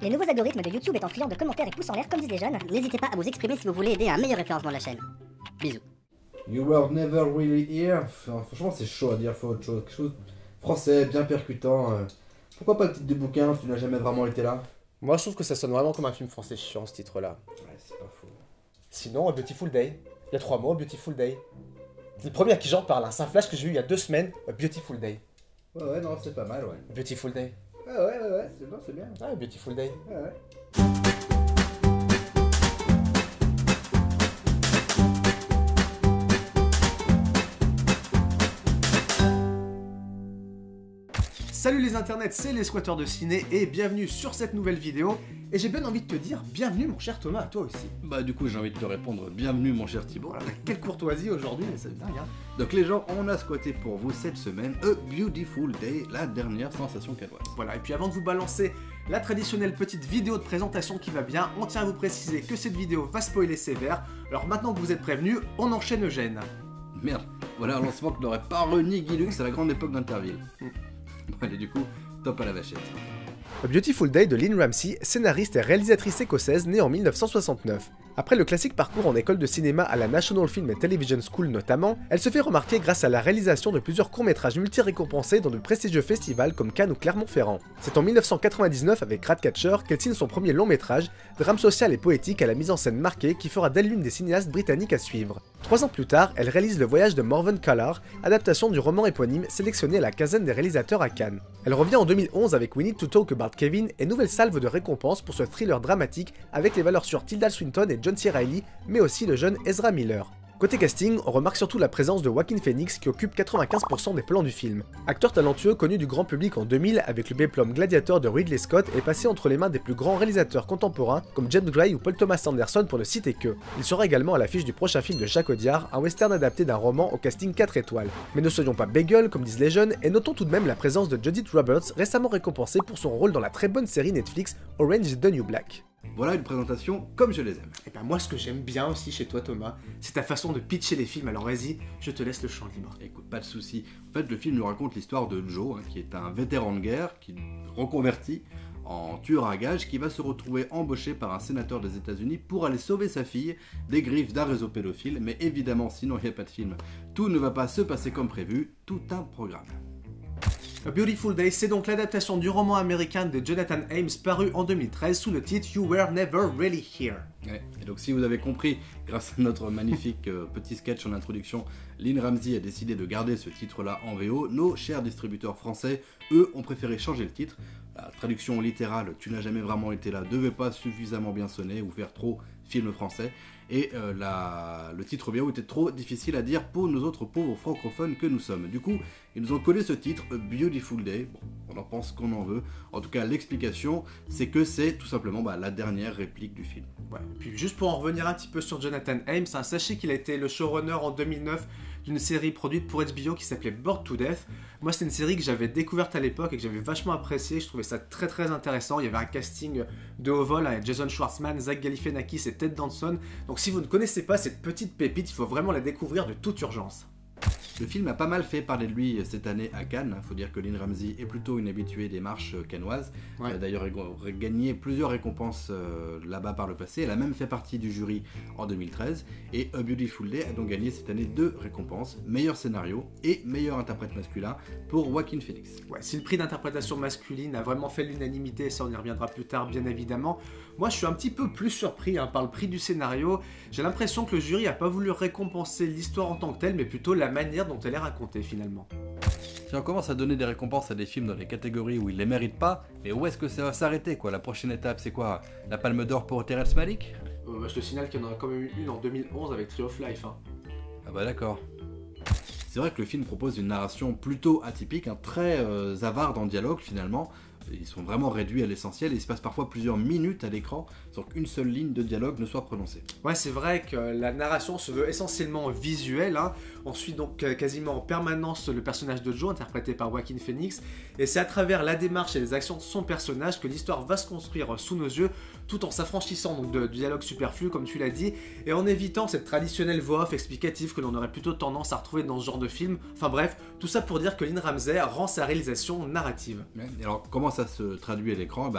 Les nouveaux algorithmes de YouTube étant friands de commentaires et pouces en l'air comme disent les jeunes, n'hésitez pas à vous exprimer si vous voulez aider à un meilleur référencement de la chaîne. Bisous. You were never really here. Enfin, franchement, c'est chaud à dire, faut autre chose. Quelque chose français, bien percutant. Pourquoi pas le titre du bouquin, tu n'as jamais vraiment été là? Moi, je trouve que ça sonne vraiment comme un film français chiant, ce titre-là. Ouais, c'est pas faux. Sinon, A Beautiful Day. Il y a 3 mots, A Beautiful Day. C'est le premier à qui j'en parle, hein. C'est un flash que j'ai eu il y a 2 semaines, A Beautiful Day. Ouais, non, c'est pas mal, ouais. A Beautiful Day. Ouais, c'est bon, c'est bien. Ah, A Beautiful Day. Ouais. Salut les internets, c'est les squatteurs de ciné et bienvenue sur cette nouvelle vidéo. Et j'ai bien envie de te dire bienvenue mon cher Thomas, à toi aussi. Bah du coup j'ai envie de te répondre bienvenue mon cher Thibaut. Voilà, quelle courtoisie aujourd'hui, mais ça me dingue hein. Donc les gens, on a squatté pour vous cette semaine A Beautiful Day, la dernière sensation canoise. Voilà, et puis avant de vous balancer la traditionnelle petite vidéo de présentation qui va bien, on tient à vous préciser que cette vidéo va spoiler sévère. Alors maintenant que vous êtes prévenus, on enchaîne Eugène. Merde, voilà un lancement que n'aurait pas renié Guy Lux à la grande époque d'Interville. Bon allez du coup, top à la vachette. A Beautiful Day de Lynne Ramsey, scénariste et réalisatrice écossaise née en 1969. Après le classique parcours en école de cinéma à la National Film and Television School notamment, elle se fait remarquer grâce à la réalisation de plusieurs courts-métrages multi-récompensés dans de prestigieux festivals comme Cannes ou Clermont-Ferrand. C'est en 1999 avec Ratcatcher qu'elle signe son premier long-métrage, drame social et poétique à la mise en scène marquée qui fera d'elle l'une des cinéastes britanniques à suivre. 3 ans plus tard, elle réalise Le Voyage de Morven Callar, adaptation du roman éponyme sélectionné à la quinzaine des réalisateurs à Cannes. Elle revient en 2011 avec We Need to Talk About Kevin et nouvelle salve de récompenses pour ce thriller dramatique avec les valeurs sûres Tilda Swinton et John C. Reilly, mais aussi le jeune Ezra Miller. Côté casting, on remarque surtout la présence de Joaquin Phoenix qui occupe 95% des plans du film. Acteur talentueux connu du grand public en 2000 avec le péplum Gladiator de Ridley Scott et passé entre les mains des plus grands réalisateurs contemporains comme James Gray ou Paul Thomas Anderson pour ne citer que. Il sera également à l'affiche du prochain film de Jacques Audiard, un western adapté d'un roman au casting 4 étoiles. Mais ne soyons pas bagel comme disent les jeunes et notons tout de même la présence de Judith Roberts récemment récompensée pour son rôle dans la très bonne série Netflix Orange is the New Black. Voilà une présentation comme je les aime. Et ben moi ce que j'aime bien aussi chez toi Thomas, c'est ta façon de pitcher les films, alors vas-y, je te laisse le champ libre. Écoute, pas de soucis. En fait, le film nous raconte l'histoire de Joe, qui est un vétéran de guerre, qui reconvertit en tueur à gages, qui va se retrouver embauché par un sénateur des États-Unis pour aller sauver sa fille des griffes d'un réseau pédophile. Mais évidemment, sinon il n'y a pas de film. Tout ne va pas se passer comme prévu, tout un programme. A Beautiful Day, c'est donc l'adaptation du roman américain de Jonathan Ames paru en 2013 sous le titre You Were Never Really Here. Ouais. Et donc si vous avez compris, grâce à notre magnifique petit sketch en introduction, Lynne Ramsey a décidé de garder ce titre-là en VO. Nos chers distributeurs français, eux, ont préféré changer le titre. La traduction littérale « Tu n'as jamais vraiment été là » ne devait pas suffisamment bien sonner ou faire trop film français. Et le titre VO était trop difficile à dire pour nos autres pauvres francophones que nous sommes. Du coup, ils nous ont collé ce titre, A Beautiful Day. Bon, on en pense qu'on en veut. En tout cas, l'explication, c'est que c'est tout simplement la dernière réplique du film. Ouais, et puis juste pour en revenir un petit peu sur Jonathan Ames, sachez qu'il a été le showrunner en 2009 d'une série produite pour HBO qui s'appelait Bored to Death. Moi, c'est une série que j'avais découverte à l'époque et que j'avais vachement appréciée. Je trouvais ça très très intéressant. Il y avait un casting de haut vol avec Jason Schwartzman, Zach Galifianakis et Ted Danson. Donc si vous ne connaissez pas cette petite pépite, il faut vraiment la découvrir de toute urgence. Le film a pas mal fait parler de lui cette année à Cannes. Il faut dire que Lynne Ramsey est plutôt une habituée des marches cannoises. Ouais. Elle a d'ailleurs gagné plusieurs récompenses là-bas par le passé. Elle a même fait partie du jury en 2013. Et A Beautiful Day a donc gagné cette année 2 récompenses, meilleur scénario et meilleur interprète masculin pour Joaquin Phoenix. Ouais, si le prix d'interprétation masculine a vraiment fait l'unanimité, ça on y reviendra plus tard bien évidemment, moi je suis un petit peu plus surpris par le prix du scénario. J'ai l'impression que le jury n'a pas voulu récompenser l'histoire en tant que telle, mais plutôt la manière dont elle est racontée finalement. Si on commence à donner des récompenses à des films dans les catégories où ils les méritent pas, mais où est-ce que ça va s'arrêter quoi? La prochaine étape c'est quoi? La Palme d'Or pour Terrence Malick? Je te signale qu'il y en a quand même eu une en 2011 avec Tree of Life. Ah bah d'accord. C'est vrai que le film propose une narration plutôt atypique, très avare en dialogue finalement. Ils sont vraiment réduits à l'essentiel et il se passe parfois plusieurs minutes à l'écran sans qu'une seule ligne de dialogue ne soit prononcée. Ouais, c'est vrai que la narration se veut essentiellement visuelle. On suit donc quasiment en permanence le personnage de Joe, interprété par Joaquin Phoenix, et c'est à travers la démarche et les actions de son personnage que l'histoire va se construire sous nos yeux, tout en s'affranchissant donc du dialogue superflu, comme tu l'as dit, et en évitant cette traditionnelle voix off explicative que l'on aurait plutôt tendance à retrouver dans ce genre de film. Enfin bref, tout ça pour dire que Lynne Ramsey rend sa réalisation narrative. Et alors, comment ça se traduit à l'écran?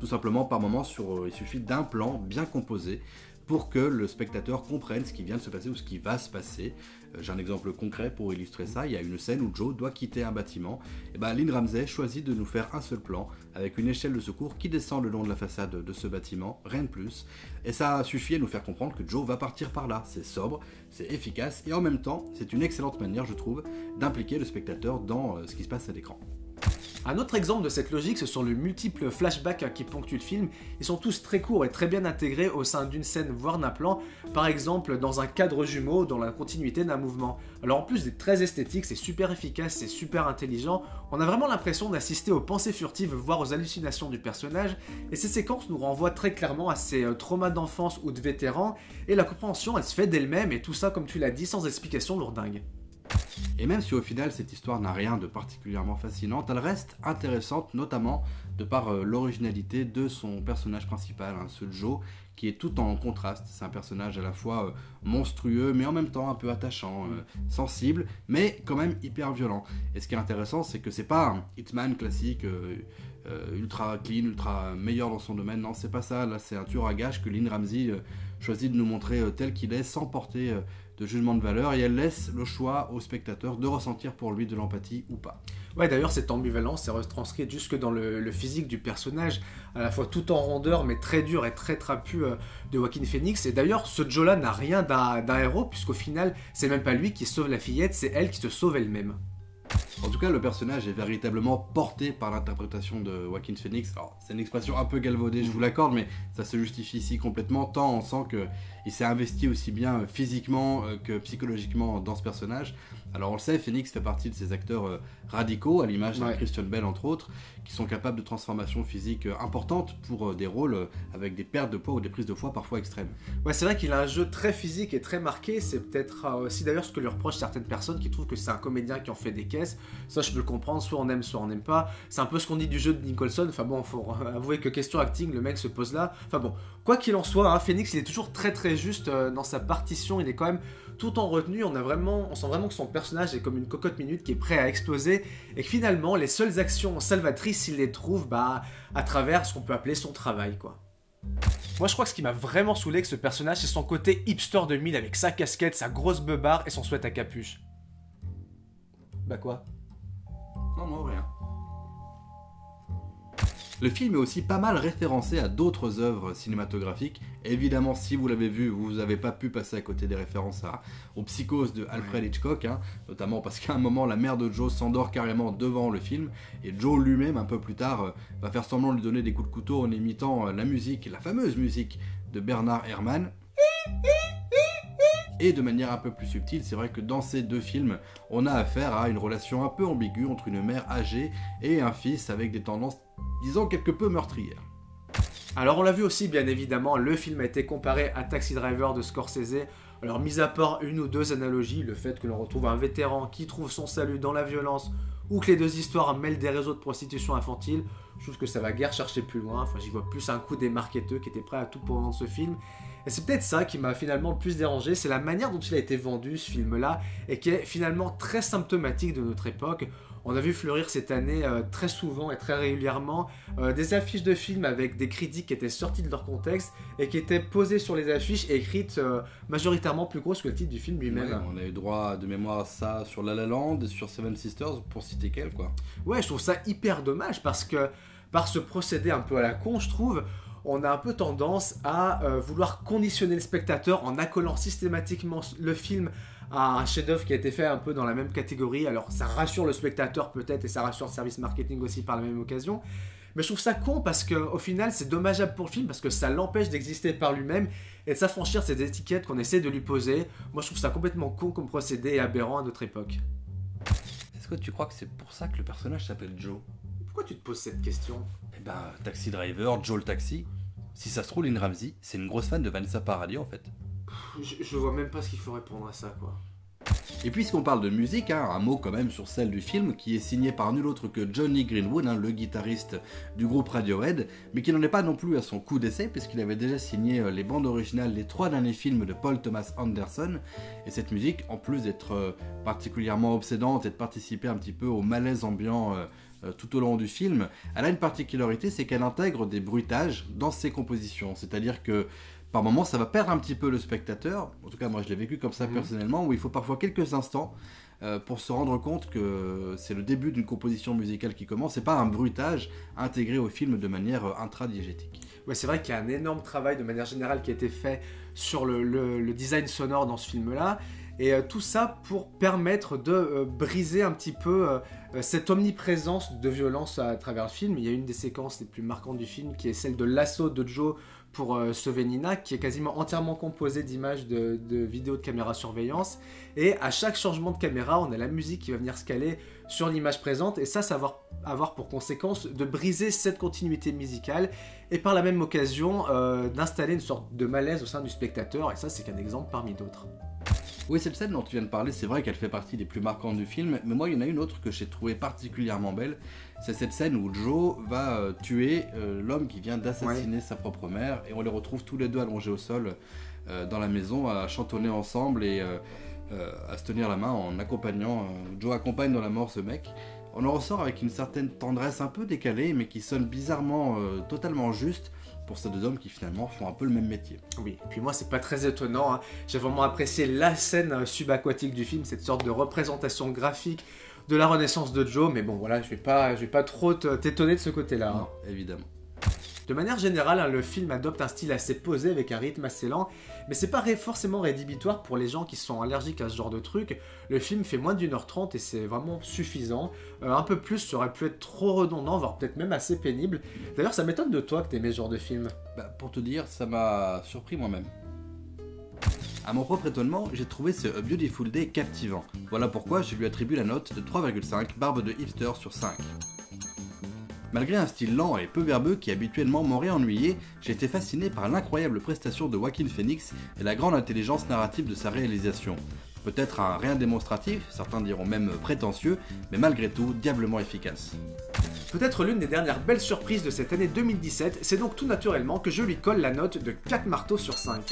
tout simplement par moment il suffit d'un plan bien composé pour que le spectateur comprenne ce qui vient de se passer ou ce qui va se passer. J'ai un exemple concret pour illustrer ça. Il y a une scène où Joe doit quitter un bâtiment. Et Lynne Ramsay choisit de nous faire un seul plan avec une échelle de secours qui descend le long de la façade de ce bâtiment, rien de plus. Et ça suffit à nous faire comprendre que Joe va partir par là. C'est sobre, c'est efficace et en même temps, c'est une excellente manière, je trouve, d'impliquer le spectateur dans ce qui se passe à l'écran. Un autre exemple de cette logique, ce sont les multiples flashbacks qui ponctuent le film. Ils sont tous très courts et très bien intégrés au sein d'une scène, voire d'un plan, par exemple dans un cadre jumeau, dans la continuité d'un mouvement. Alors en plus d'être très esthétique, c'est super efficace, c'est super intelligent, on a vraiment l'impression d'assister aux pensées furtives, voire aux hallucinations du personnage, et ces séquences nous renvoient très clairement à ces traumas d'enfance ou de vétérans, et la compréhension elle se fait d'elle-même, et tout ça comme tu l'as dit, sans explication lourdingue. Et même si au final cette histoire n'a rien de particulièrement fascinante, elle reste intéressante notamment de par l'originalité de son personnage principal, ce Joe, qui est tout en contraste. C'est un personnage à la fois monstrueux mais en même temps un peu attachant, sensible mais quand même hyper violent. Et ce qui est intéressant, c'est que c'est pas un Hitman classique ultra clean, ultra meilleur dans son domaine, non c'est pas ça, là c'est un tueur à gages que Lynne Ramsay choisit de nous montrer tel qu'il est sans porter de jugement de valeur, et elle laisse le choix au spectateur de ressentir pour lui de l'empathie ou pas. Ouais, d'ailleurs cette ambivalence est retranscrite jusque dans le physique du personnage, à la fois tout en rondeur mais très dur et très trapu de Joaquin Phoenix. Et d'ailleurs ce Joe-là n'a rien d'un héros, puisqu'au final c'est même pas lui qui sauve la fillette, c'est elle qui se sauve elle-même. En tout cas, le personnage est véritablement porté par l'interprétation de Joaquin Phoenix. Alors, c'est une expression un peu galvaudée, je vous l'accorde, mais ça se justifie ici complètement, tant on sent qu'il s'est investi aussi bien physiquement que psychologiquement dans ce personnage. Alors on le sait, Phoenix fait partie de ces acteurs radicaux, à l'image de Christian Bale entre autres, qui sont capables de transformations physiques importantes pour des rôles avec des pertes de poids ou des prises de poids parfois extrêmes. Ouais, c'est vrai qu'il a un jeu très physique et très marqué, c'est peut-être aussi d'ailleurs ce que lui reprochent certaines personnes qui trouvent que c'est un comédien qui en fait des caisses. Ça je peux le comprendre, soit on aime, soit on n'aime pas. C'est un peu ce qu'on dit du jeu de Nicholson, enfin bon, faut avouer que question acting, le mec se pose là. Enfin bon, quoi qu'il en soit, Phoenix il est toujours très très juste dans sa partition, il est quand même tout en retenue, on sent vraiment que son personnage est comme une cocotte minute qui est prêt à exploser, et que finalement les seules actions salvatrices il les trouve à travers ce qu'on peut appeler son travail, quoi. Moi je crois que ce qui m'a vraiment saoulé avec ce personnage, c'est son côté hipster 2000 avec sa casquette, sa grosse beubare et son sweat à capuche. Bah quoi? Non, rien. Le film est aussi pas mal référencé à d'autres œuvres cinématographiques. Évidemment, si vous l'avez vu, vous n'avez pas pu passer à côté des références aux Psychoses de Alfred Hitchcock, notamment parce qu'à un moment, la mère de Joe s'endort carrément devant le film, et Joe lui-même, un peu plus tard, va faire semblant de lui donner des coups de couteau en imitant la musique, la fameuse musique de Bernard Herrmann. Et de manière un peu plus subtile, c'est vrai que dans ces deux films, on a affaire à une relation un peu ambiguë entre une mère âgée et un fils avec des tendances, disons, quelque peu meurtrières. Alors on l'a vu aussi, bien évidemment, le film a été comparé à Taxi Driver de Scorsese. Alors mis à part une ou deux analogies, le fait que l'on retrouve un vétéran qui trouve son salut dans la violence, ou que les deux histoires mêlent des réseaux de prostitution infantile, je trouve que ça va guère chercher plus loin. Enfin, j'y vois plus un coup des marketeurs qui étaient prêts à tout pour vendre ce film. Et c'est peut-être ça qui m'a finalement le plus dérangé, c'est la manière dont il a été vendu, ce film-là, et qui est finalement très symptomatique de notre époque. On a vu fleurir cette année très souvent et très régulièrement des affiches de films avec des critiques qui étaient sorties de leur contexte et qui étaient posées sur les affiches et écrites majoritairement plus grosses que le titre du film lui-même. Ouais, on a eu droit de mémoire à ça sur La La Land et sur Seven Sisters, pour citer quelques, quoi. Ouais, je trouve ça hyper dommage parce que par ce procédé un peu à la con, je trouve, on a un peu tendance à vouloir conditionner le spectateur en accolant systématiquement le film à un chef-d'œuvre qui a été fait un peu dans la même catégorie. Alors ça rassure le spectateur peut-être et ça rassure le service marketing aussi par la même occasion. Mais je trouve ça con parce qu'au final c'est dommageable pour le film parce que ça l'empêche d'exister par lui-même et de s'affranchir de ces étiquettes qu'on essaie de lui poser. Moi je trouve ça complètement con comme procédé et aberrant à notre époque. Est-ce que tu crois que c'est pour ça que le personnage s'appelle Joe? Pourquoi tu te poses cette question? Eh ben, Taxi Driver, Joe le taxi. Si ça se trouve, Lynne Ramsay, c'est une grosse fan de Vanessa Paradis en fait. Je vois même pas ce qu'il faut répondre à ça, quoi. Et puisqu'on parle de musique, un mot quand même sur celle du film, qui est signé par nul autre que Johnny Greenwood, le guitariste du groupe Radiohead, mais qui n'en est pas non plus à son coup d'essai, puisqu'il avait déjà signé les bandes originales des 3 derniers films de Paul Thomas Anderson. Et cette musique, en plus d'être particulièrement obsédante et de participer un petit peu au malaise ambiant tout au long du film, elle a une particularité, c'est qu'elle intègre des bruitages dans ses compositions. C'est-à-dire que par moments, ça va perdre un petit peu le spectateur. En tout cas, moi, je l'ai vécu comme ça personnellement, où il faut parfois quelques instants pour se rendre compte que c'est le début d'une composition musicale qui commence. C'est pas un bruitage intégré au film de manière intradiégétique. Ouais, c'est vrai qu'il y a un énorme travail de manière générale qui a été fait sur le design sonore dans ce film-là. Et tout ça pour permettre de briser un petit peu cette omniprésence de violence à travers le film. Il y a une des séquences les plus marquantes du film qui est celle de l'assaut de Joe pour sauver Nina, qui est quasiment entièrement composée d'images de vidéos de caméra surveillance. Et à chaque changement de caméra, on a la musique qui va venir se caler sur l'image présente. Et ça va avoir pour conséquence de briser cette continuité musicale et par la même occasion d'installer une sorte de malaise au sein du spectateur. Et ça, c'est qu'un exemple parmi d'autres. Oui, cette scène dont tu viens de parler, c'est vrai qu'elle fait partie des plus marquantes du film, mais moi il y en a une autre que j'ai trouvée particulièrement belle, c'est cette scène où Joe va tuer l'homme qui vient d'assassiner sa propre mère, et on les retrouve tous les deux allongés au sol dans la maison à chantonner ensemble et à se tenir la main en accompagnant, Joe accompagne dans la mort ce mec. On en ressort avec une certaine tendresse un peu décalée, mais qui sonne bizarrement totalement juste, pour ces deux hommes qui finalement font un peu le même métier. Oui, et puis moi c'est pas très étonnant, hein. J'ai vraiment apprécié la scène subaquatique du film, cette sorte de représentation graphique de la renaissance de Joe, mais bon voilà, je vais pas trop t'étonner de ce côté-là. Non, évidemment. De manière générale, hein, le film adopte un style assez posé avec un rythme assez lent, mais c'est pas forcément rédhibitoire pour les gens qui sont allergiques à ce genre de truc. Le film fait moins d'1h30 et c'est vraiment suffisant. Un peu plus, ça aurait pu être trop redondant, voire peut-être même assez pénible. D'ailleurs, ça m'étonne de toi que t'aimais ce genre de film. Pour te dire, ça m'a surpris moi-même. À mon propre étonnement, j'ai trouvé ce A Beautiful Day captivant. Voilà pourquoi je lui attribue la note de 3,5 barbe de hipster sur 5. Malgré un style lent et peu verbeux qui habituellement m'aurait ennuyé, j'ai été fasciné par l'incroyable prestation de Joaquin Phoenix et la grande intelligence narrative de sa réalisation. Peut-être un rien démonstratif, certains diront même prétentieux, mais malgré tout diablement efficace. Peut-être l'une des dernières belles surprises de cette année 2017, c'est donc tout naturellement que je lui colle la note de 4 marteaux sur 5.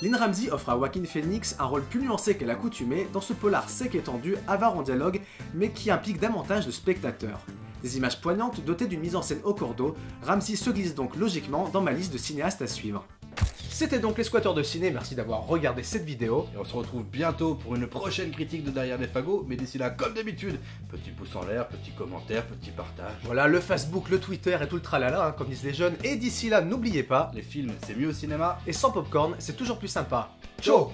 Lynn Ramsey offre à Joaquin Phoenix un rôle plus nuancé qu'à l'accoutumée dans ce polar sec et tendu, avare en dialogue, mais qui implique davantage de spectateurs. Des images poignantes dotées d'une mise en scène au cordeau, Ramsey se glisse donc logiquement dans ma liste de cinéastes à suivre. C'était donc les Squatteurs de Ciné, merci d'avoir regardé cette vidéo. Et on se retrouve bientôt pour une prochaine critique de Derrière les fagots, mais d'ici là, comme d'habitude, petit pouce en l'air, petit commentaire, petit partage. Voilà, le Facebook, le Twitter et tout le tralala, hein, comme disent les jeunes. Et d'ici là, n'oubliez pas, les films, c'est mieux au cinéma. Et sans popcorn, c'est toujours plus sympa. Ciao.